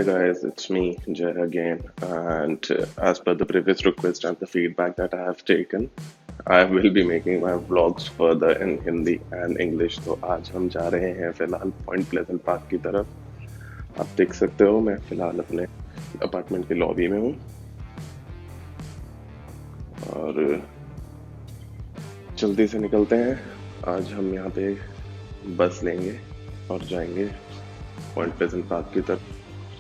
Hi guys, it's me, Jay again. And as per the previous request and the feedback that I have taken, I will be making my vlogs further in Hindi and English. तो आज हम जा रहे हैं फिलहाल point pleasant park की तरफ। आप देख सकते हो मैं फिलहाल अपने अपार्टमेंट के लॉबी में हूँ और जल्दी से निकलते हैं। आज हम यहाँ पे बस लेंगे और जाएंगे पॉइंट प्लेजेंट पार्क की तरफ।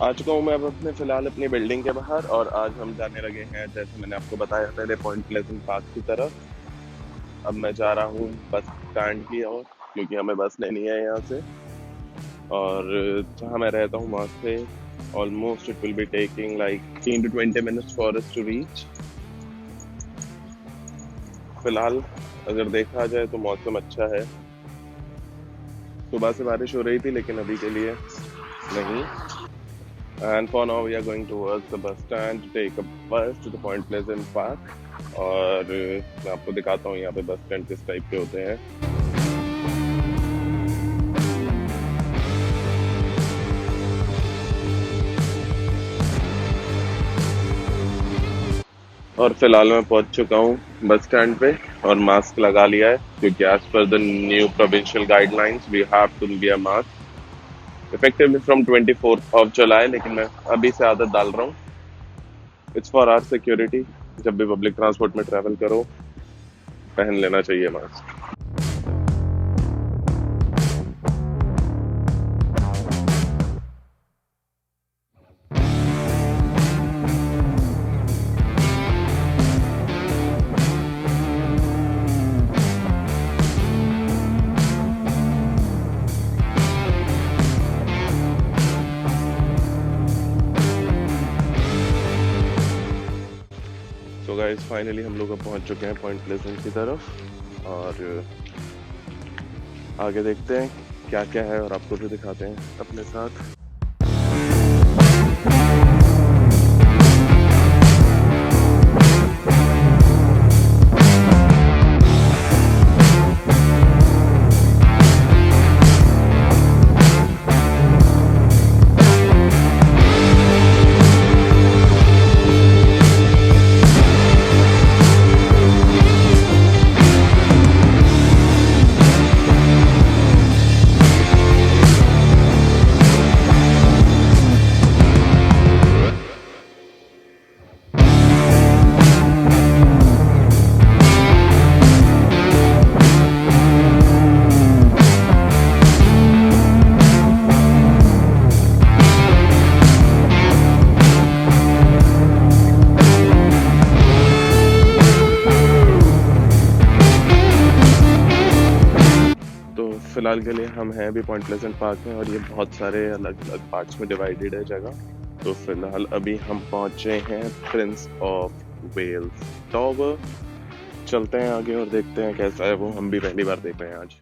आ चुका हूँ मैं अब फिलहाल अपनी बिल्डिंग के बाहर और आज हम जाने लगे हैं, जैसे मैंने आपको बताया पहले, पॉइंट प्लेजेंट पार्क की तरफ। अब मैं जा रहा हूँ बस स्टैंड की ओर, क्योंकि हमें बस लेनी है यहाँ से। और जहाँ मैं रहता हूँ वहाँ से almost it will be taking like 15 to 20 minutes for us to reach. फिलहाल अगर देखा जाए तो मौसम अच्छा है। सुबह से बारिश हो रही थी लेकिन अभी के लिए नहीं। And for now we are going towards the bus stand to take a bus to the Point Pleasant Park। और मैं आपको दिखाता हूँ यहाँ पे बस स्टैंड किस टाइप के होते हैं। और फिलहाल मैं पहुँच चुका हूँ बस स्टैंड पे और मास्क लगा लिया है, क्योंकि as per the new provincial guidelines we have to wear mask effectively from 24th of July। लेकिन मैं अभी से आदत डाल रहा हूँ। It's for our security. जब भी पब्लिक ट्रांसपोर्ट में ट्रैवल करो पहन लेना चाहिए मास्क। तो गाइस फाइनली हम लोग अब पहुंच चुके हैं पॉइंट प्लेजेंट की तरफ और आगे देखते हैं क्या क्या है और आपको भी दिखाते हैं अपने साथ। तो फिलहाल के लिए हम हैं अभी पॉइंट प्लेजेंट पार्क में और ये बहुत सारे अलग अलग पार्ट्स में डिवाइडेड है जगह। तो फिलहाल अभी हम पहुंचे हैं प्रिंस ऑफ वेल्स टावर। चलते हैं आगे और देखते हैं कैसा है वो। हम भी पहली बार देख रहे हैं आज।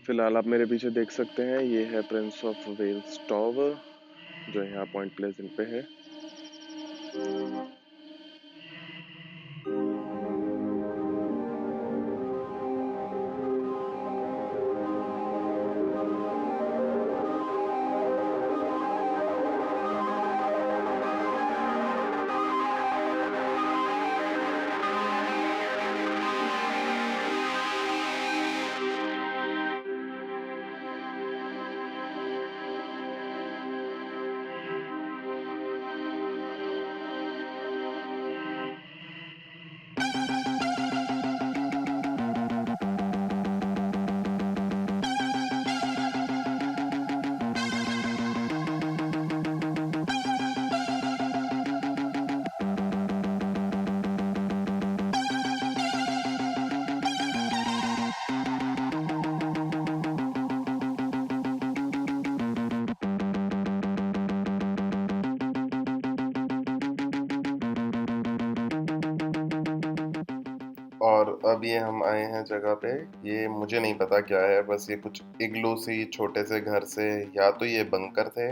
फिलहाल आप मेरे पीछे देख सकते हैं ये है प्रिंस ऑफ वेल्स टावर, जो यहाँ पॉइंट प्लेजेंट पे है। और अब ये हम आए हैं जगह पे, ये मुझे नहीं पता क्या है, बस ये कुछ इग्लू सी छोटे से घर से, या तो ये बंकर थे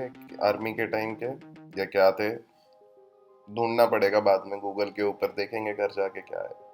आर्मी के टाइम के या क्या थे, ढूंढना पड़ेगा बाद में, गूगल के ऊपर देखेंगे घर जाके क्या है।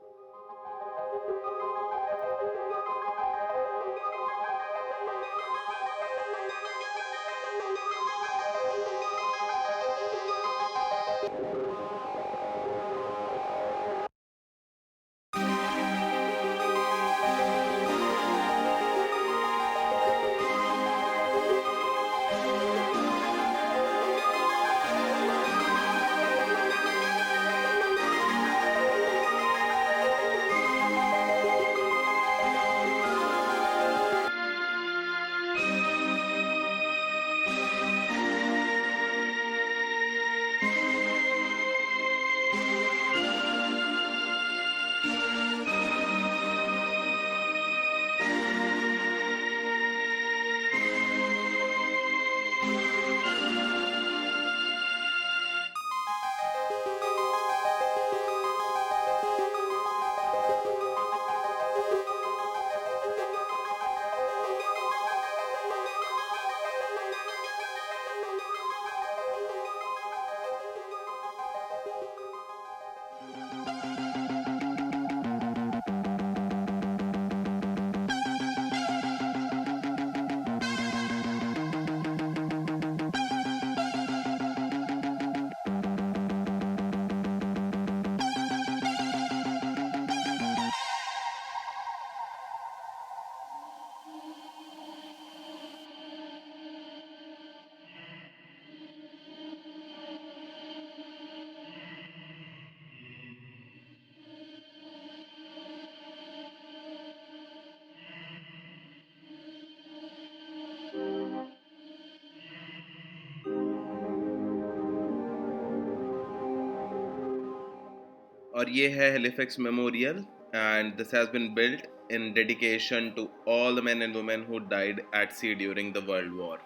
और ये है Halifax memorial, and this has been built in dedication to all the men and women who died at sea during the World War.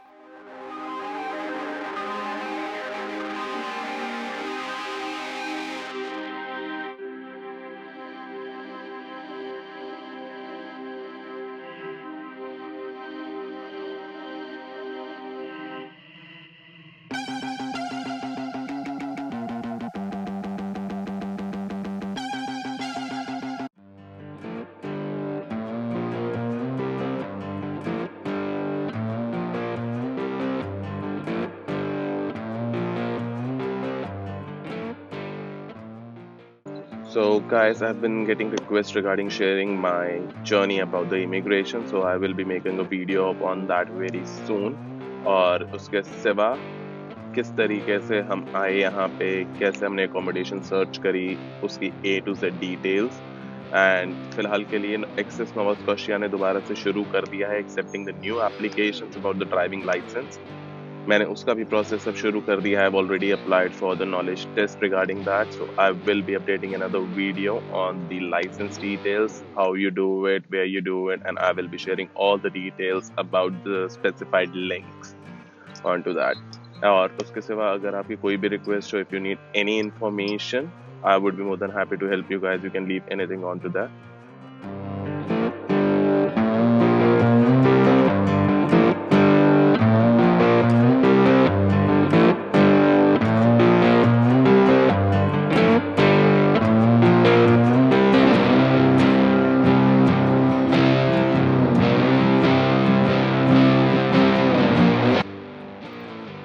So guys, I've been getting requests regarding sharing my journey about the immigration, so I will be making a video on that very soon. और उसके सिवा किस तरीके से हम आए यहाँ पे, कैसे हमने अकोमोडेशन सर्च करी, उसकी A to Z details. And फिलहाल के लिए एक्सेस नोवा स्कॉशिया ने दोबारा से शुरू कर दिया है accepting the new applications about the driving licence. मैंने उसका भी प्रोसेस अब शुरू कर दिया है। I've already applied for the knowledge test regarding that, so I will be updating another video on the license details, how you do it, where you do it, and I will be sharing all the details about the specified links onto that. और उसके सिवा अगर आपकी कोई भी request हो, if you need any information, I would be more than happy to help you guys. You can leave anything onto that.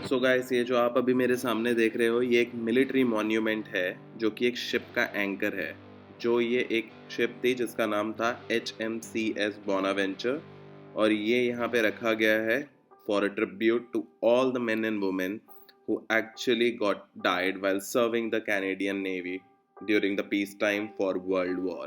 So guys, ये जो आप अभी मेरे सामने देख रहे हो, ये एक मिलिट्री मॉन्यूमेंट है जो कि एक शिप का एंकर है। जो ये एक शिप थी जिसका नाम था HMCS बोनावेंचर, और ये यहाँ पे रखा गया है for a tribute to all the men and women who actually got died while serving the Canadian Navy during the peacetime for World War.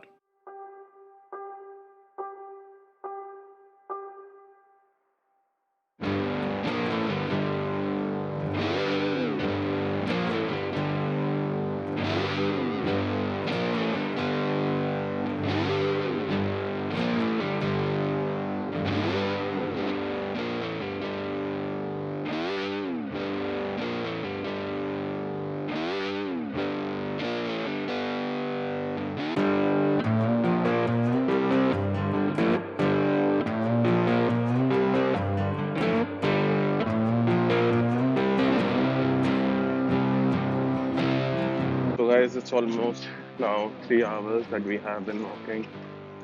It's almost now 3 hours that we have been walking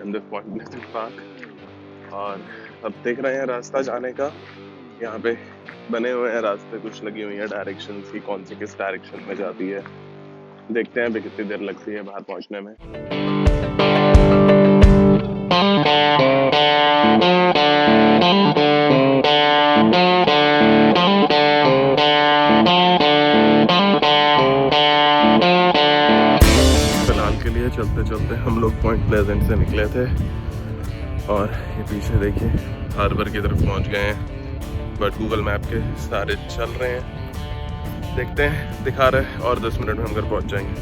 in this Point Pleasant Park. और अब देख रहे हैं रास्ता जाने का. यहाँ पे बने हुए हैं रास्ते, कुछ लगी हुई है डायरेक्शन की, कौन सी किस डायरेक्शन में जाती है. देखते हैं अभी कितनी देर लगती है बाहर पहुंचने में. फिलहाल के लिए चलते चलते हम लोग पॉइंट प्लेजेंट से निकले थे और ये पीछे देखिए हार्बर की तरफ पहुंच गए हैं. बट गूगल मैप के सारे चल रहे हैं, देखते हैं, दिखा रहे हैं और 10 मिनट में हम घर पहुंच जाएंगे.